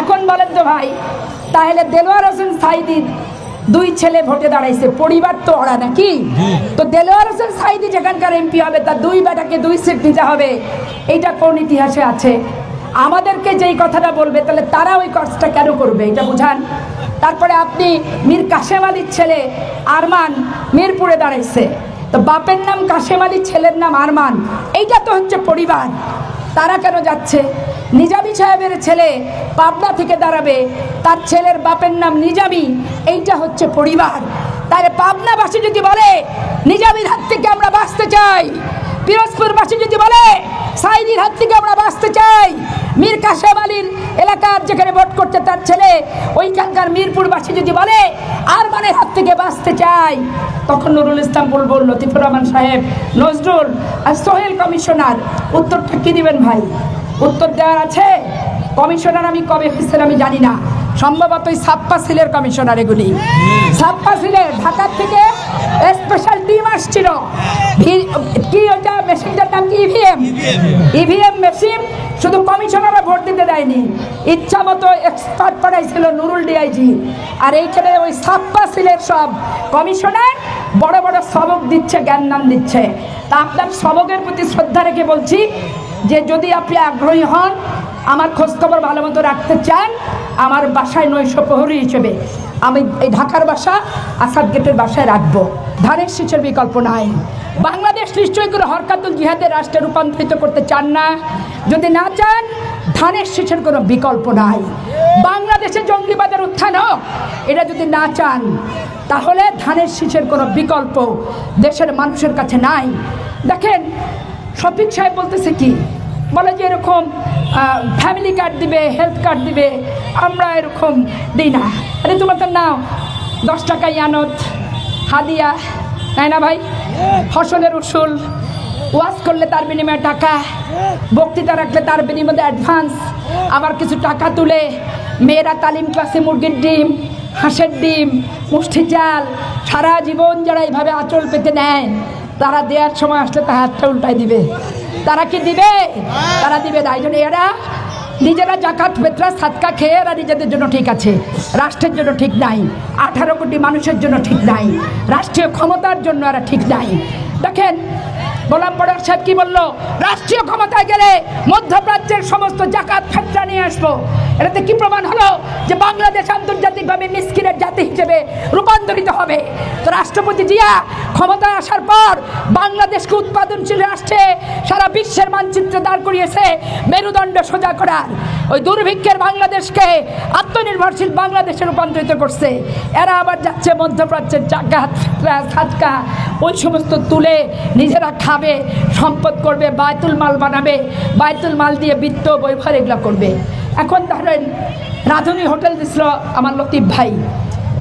এখন বলেন তো ভাই, তাহলে দেলোয়ার হোসেন সাঈদী দুই ছেলে ভোটে দাঁড়াইছে, পরিবার তো ওরা নাকি? তো দেলোয়ার হোসেন সাঈদী যেখানকার এমপি হবে তার দুই বেটাকে 2 সিট দিতে হবে, এইটা কোন ইতিহাসে আছে? আমাদেরকে যেই কথাটা বলবে তাহলে তারা ওই কাজটা কেন করবে এটা বুঝান। তারপরে আপনি মীর কাশেম আলীর ছেলে আরমান মিরপুরে দাঁড়াইছে, তো বাপের নাম কাশেম আলী, ছেলের নাম আরমান, এইটা তো হচ্ছে পরিবার। তারা কেন যাচ্ছে? নিজামী সাহেবের ছেলে পাবনা থেকে দাঁড়াবে, তার ছেলের বাপের নাম নিজামী, এইটা হচ্ছে পরিবার। তাহলে পাবনাবাসী যদি বলে নিজামীর হাত থেকে আমরা বাঁচতে চাই, পিরোজপুরবাসী যদি বলে সাঈদীর হাত থেকে আমরা বাঁচতে চাই, মীর কাশেম আলীর এলাকার যেখানে ভোট করছে তার ছেলে ওইখানকার মিরপুরবাসী যদি বলে আরমানের হাত থেকে বাঁচতে চাই, তখন নুরুল ইসলাম বুলবুল, লতিফুর রহমান সাহেব, নজরুল আর সোহেল কমিশনার উত্তরটা কি দিবেন ভাই? উত্তর দেওয়ার আছে? কমিশনার আমি কবে হয়েছেন আমি জানি না, সম্ভবত ওই ছাপ্পা সিলের কমিশনার, এগুলি ছাপ্পা সিলের ঢাকার থেকে স্পেশাল টিম আসছিল। কি ওটা মেশিনটার নাম কি? EVM machine. শুধু কমিশনাররা ভোট দিতে দেয়নি, ইচ্ছা মতো এক্সপার্ট পাঠাইছিল নুরুল ডিআইজি। আর এইখানে ওই ছাপ্পা সিলের সব কমিশনার বড় বড় সবক দিচ্ছে, জ্ঞান নাম দিচ্ছে। তা আপনার সবকের প্রতি শ্রদ্ধা রেখে বলছি যে যদি আপনি আগ্রহী হন, আমার খোঁজখবর ভালো মতো রাখতে চান, আমার বাসায় নৈশ প্রহরী হিসেবে আমি এই ঢাকার বাসা আসাদ গেটের বাসায় রাখবো। ধানের শীষের বিকল্প নাই। বাংলাদেশ নিশ্চয়ই করে হরকাতুল জিহাদের রাষ্ট্রে রূপান্তরিত করতে চান না। যদি না চান, ধানের শীষের কোনো বিকল্প নাই। বাংলাদেশে জঙ্গিবাদের উত্থান হোক, এটা যদি না চান, তাহলে ধানের শীষের কোনো বিকল্প দেশের মানুষের কাছে নাই। দেখেন শফিক সাহেব বলতেছে কি, বলে যে এরকম ফ্যামিলি কার্ড দিবে, হেলথ কার্ড দিবে, আমরা এরকম দিই না। আরে তোমার তো নাও 10 টাকা ইয়ানত হাদিয়া, তাই না ভাই? ফসলের উসুল, ওয়াজ করলে তার বিনিময়ে টাকা, বক্তৃতা রাখলে তার বিনিময়ে অ্যাডভান্স, আবার কিছু টাকা তুলে মেয়েরা তালিম ক্লাসে মুরগির ডিম, হাঁসের ডিম, মুষ্টি চাল, সারা জীবন যারা এইভাবে আঁচল পেতে নেয়, তারা দেওয়ার সময় আসলে তার হাতটা উল্টাই দিবে। তারা কি দিবে? তারা দিবে না। এই জন্য এরা নিজেরা জাকাত ফিতরা সাদকা খেয়ে এরা নিজেদের জন্য ঠিক আছে, রাষ্ট্রের জন্য ঠিক নাই, 18 কোটি মানুষের জন্য ঠিক নাই, রাষ্ট্রীয় ক্ষমতার জন্য এরা ঠিক নাই। দেখেন গোলাম বড় সাহেব কি বললো, রাষ্ট্রীয় ক্ষমতায় গেলে মধ্যপ্রাচ্যের সমস্ত জাকাত ফিতরা নিয়ে আসবো। এটাতে কি প্রমাণ হলো যে বাংলাদেশ আন্তর্জাতিকভাবে মিসকিনের জাতি হিসেবে রূপান্তরিত হবে। তো রাষ্ট্রপতি জিয়া ক্ষমতায় আসার পর বাংলাদেশকে উৎপাদনশীল রাষ্ট্রে সারা বিশ্বের মানচিত্রে দাঁড় করিয়েছে মেরুদণ্ড সোজা করার। ওই দুর্ভিক্ষের বাংলাদেশকে আত্মনির্ভরশীল বাংলাদেশে রূপান্তরিত করছে। এরা আবার যাচ্ছে মধ্যপ্রাচ্যের জাকাত ফিতরা সাদকা ওই সমস্ত তুলে নিজেরা খাবে, সম্পদ করবে, বায়তুল মাল বানাবে, বায়তুল মাল দিয়ে বিত্ত বৈভব এগুলো করবে। এখন ধরেন রাধুনী হোটেল দিছিল আমার লতিফ ভাই,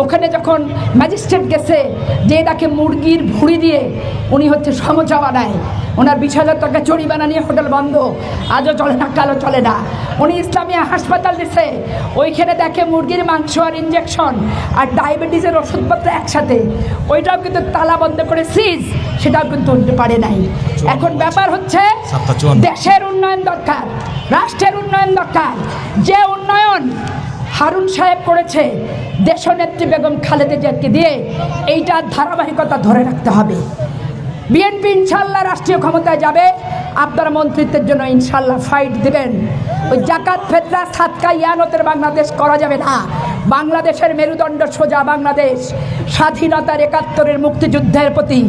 ওখানে যখন ম্যাজিস্ট্রেট গেছে যে তাকে মুরগির ভুঁড়ি দিয়ে উনি হচ্ছে সমোসা বানায়, ওনার 20,000 টাকা জরিমানা নিয়ে হোটেল বন্ধ, আজও চলে না, কালও চলে না। উনি ইসলামিয়া হাসপাতাল দিছে, ওইখানে দেখে মুরগির মাংস আর ইঞ্জেকশন আর ডায়াবেটিসের ওষুধপত্র একসাথে, ওইটাও কিন্তু তালা বন্ধ করে সিজ, সেটাও কিন্তু উঠতে পারে নাই। এখন ব্যাপার হচ্ছে দেশের উন্নয়ন দরকার, রাষ্ট্রের উন্নয়ন দরকার। যে উন্নয়ন হারুন সাহেব করেছে দেশনেত্রী বেগম খালেদা জিয়াকে দিয়ে, এইটার ধারাবাহিকতা ধরে রাখতে হবে। বিএনপি ইনশাল্লাহ রাষ্ট্রীয় ক্ষমতায় যাবে, আপনারা মন্ত্রিত্বের জন্য ইনশাল্লাহ ফাইট দিবেন। ওই জাকাত ফিতরা সাদকা ইয়ানতের বাংলাদেশ করা যাবে না। বাংলাদেশের মেরুদণ্ড সোজা বাংলাদেশ, স্বাধীনতার 71-এর মুক্তিযুদ্ধের প্রতি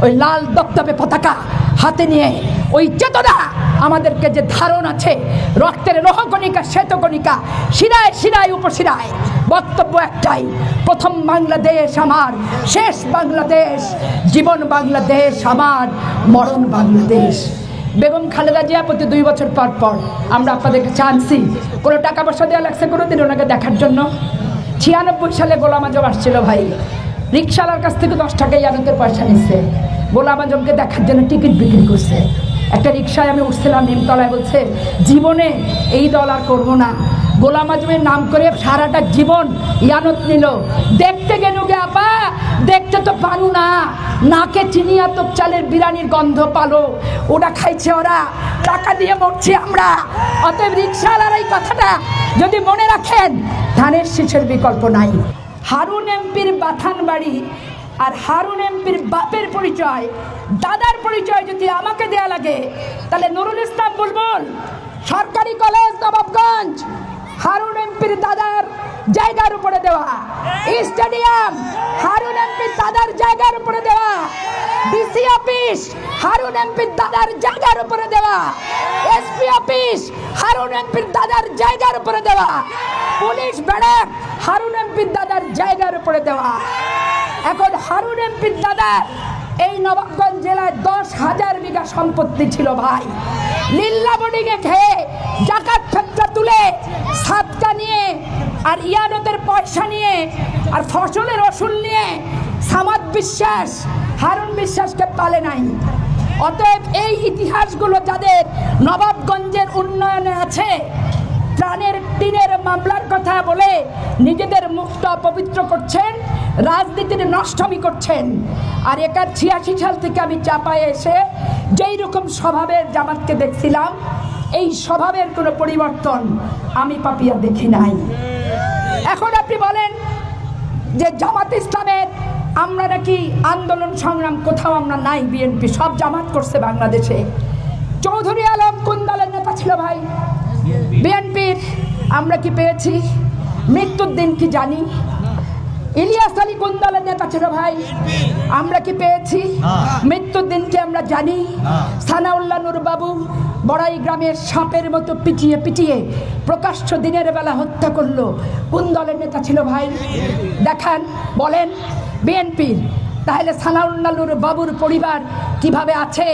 ওই লাল দপদপে পতাকা হাতে নিয়ে ওই চেতনা আমাদেরকে যে ধারণ আছে, রক্তের রোহকণিকা শ্বেতকণিকা শিরায় শিরায় উপশিরায়, বক্তব্য একটাই, প্রথম বাংলাদেশ আমার, শেষ বাংলাদেশ, জীবন বাংলাদেশ আমার, মরণ বাংলাদেশ। বেগম খালেদা জিয়া প্রতি 2 বছর পর পর আমরা আপনাদের কাছে আনছি, কোনো টাকা পয়সা দেওয়া লাগছে কোনোদিন ওনাকে দেখার জন্য? 96 সালে গোলাম আজম আসছিল ভাই, রিক্সাওয়ালার কাছ থেকে 10 টাকা ইয়ানতের পয়সা নিচ্ছে, গোলাম আজমকে দেখার জন্য টিকিট বিক্রি করছে। একটা রিক্সায় আমি উঠছিলাম নিমতলায়, বলছে জীবনে এই দল আর করবো না। গোলাম আজমের নাম করে সারাটা জীবন ইয়ানত নিল। দেখতে গেল গে আপা, দেখতে তো পানু না, নাকে চিনিয়া তো চালের বিরিয়ানির গন্ধ পালো, ওটা খাইছে ওরা, টাকা দিয়ে মরছি আমরা। অতএব রিকশাওয়ালার এই কথাটা যদি মনে রাখেন, ধানের শীষের বিকল্প নাই। হারুন এমপির বাথান বাড়ি আর হারুন এমপির বাপের পরিচয়, দাদার পরিচয় যদি আমাকে দেয়া লাগে, তাহলে নুরুল ইসলাম বুলবুল সরকারি কলেজ নবাবগঞ্জ হারুন এমপির দাদার জায়গার উপরে দেওয়া, স্টেডিয়াম হারুন এমপির দাদার জায়গার উপরে দেওয়া, ডিসি অফিস হারুন এমপির দাদার জায়গার উপরে দেওয়া, এসপি অফিস হারুন এমপির দাদার জায়গার উপরে দেওয়া, পুলিশ ব্যারাক হারুন এমপির দাদার জায়গার উপরে দেওয়া। এখন হারুন এমপির দাদার এই নবাবগঞ্জ জেলায় 10,000 বিঘা সম্পত্তি ছিল ভাই। লিল্লা বোর্ডিংয়ে খেয়ে জাকাত ফেতরা তুলে সাদকা নিয়ে আর ইয়ানতের পয়সা নিয়ে আর ফসলের ওসুল নিয়ে সামাদ বিশ্বাস হারুন বিশ্বাসকে পালে নাই। অতএব এই ইতিহাসগুলো যাদের নবাবগঞ্জের উন্নয়নে আছে, প্রাণের টিনের মামলার কথা বলে নিজেদের মুখটা অপবিত্র করছেন, রাজনীতির নষ্টমি করছেন। আর 86 সাল থেকে আমি চাপায়ে এসে যেই রকম স্বভাবের জামাতকে দেখছিলাম, এই স্বভাবের কোনো পরিবর্তন আমি পাপিয়া দেখি নাই। এখন আপনি বলেন যে জামাত ইসলামের আমরা নাকি আন্দোলন সংগ্রাম কোথাও আমরা নাই, বিএনপি সব জামাত করছে বাংলাদেশে। চৌধুরী আলম কোন দলের নেতা ছিল ভাই? বিএনপির। আমরা কি পেয়েছি? মৃত্যুর দিন কি জানি? ইলিয়াস আলী কোন দলের নেতা ছিল ভাই? আমরা কি পেয়েছি? মৃত্যুর দিনকে আমরা জানি। সানাউল্লাহ নূর বাবু বড়াই গ্রামের সাপের মতো পিটিয়ে পিটিয়ে প্রকাশ্য দিনের বেলা হত্যা করলো, কোন দলের নেতা ছিল ভাই? দেখান, বলেন। বিএনপির। তাহলে সানাউল্লাহ নূর বাবুর পরিবার কিভাবে আছে?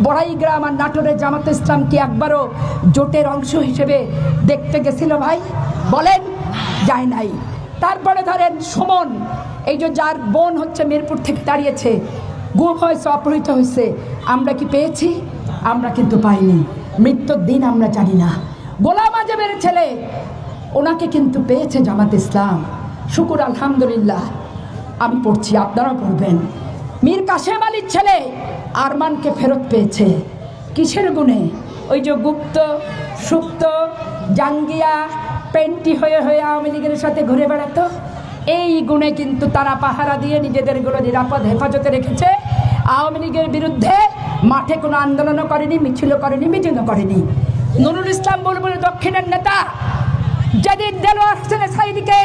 বড়াই গ্রাম আর নাটোরে জামাত ইসলাম কি একবারও জোটের অংশ হিসেবে দেখতে গেছিল ভাই? বলেন, যায় নাই। তারপরে ধরেন সুমন, এই যে যার বোন হচ্ছে মিরপুর থেকে দাঁড়িয়েছে, গুম হয়েছে, অপহৃত হয়েছে, আমরা কি পেয়েছি? আমরা কিন্তু পাইনি। মৃত্যুর দিন আমরা জানি না। গোলাম আজমের ছেলে, ওনাকে কিন্তু পেয়েছে জামাত ইসলাম, শুকুর আলহামদুলিল্লাহ। আমি পড়ছি, আপনারাও পড়বেন। মীর কাশেম আলীর ছেলে আরমানকে ফেরত পেয়েছে। কিসের গুণে? ওই যে গুপ্ত সুপ্ত জাঙ্গিয়া পেন্টি হয়ে হয়ে আওয়ামী লীগের সাথে ঘুরে বেড়াতো, এই গুণে কিন্তু তারা পাহারা দিয়ে নিজেদেরগুলো নিরাপদ হেফাজতে রেখেছে। আওয়ামী লীগের বিরুদ্ধে মাঠে কোনো আন্দোলনও করেনি, মিছিলও করেনি, মিটিংও করেনি। নুরুল ইসলাম বুলবুল দক্ষিণের নেতা, যেদিন দেলোয়ার হোসেন সাঈদীকে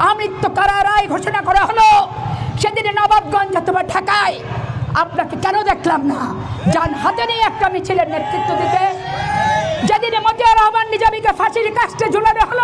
আমৃত্যু কারারায় ঘোষণা করা হলো, সেদিনে নবাবগঞ্জ অথবা ঢাকায় আপনাকে কেন দেখলাম না যান হাতে নিয়ে একটা মিছিলের নেতৃত্ব দিতে? যেদিনে মতিয়ার রহমান নিজামীকে ফাঁসির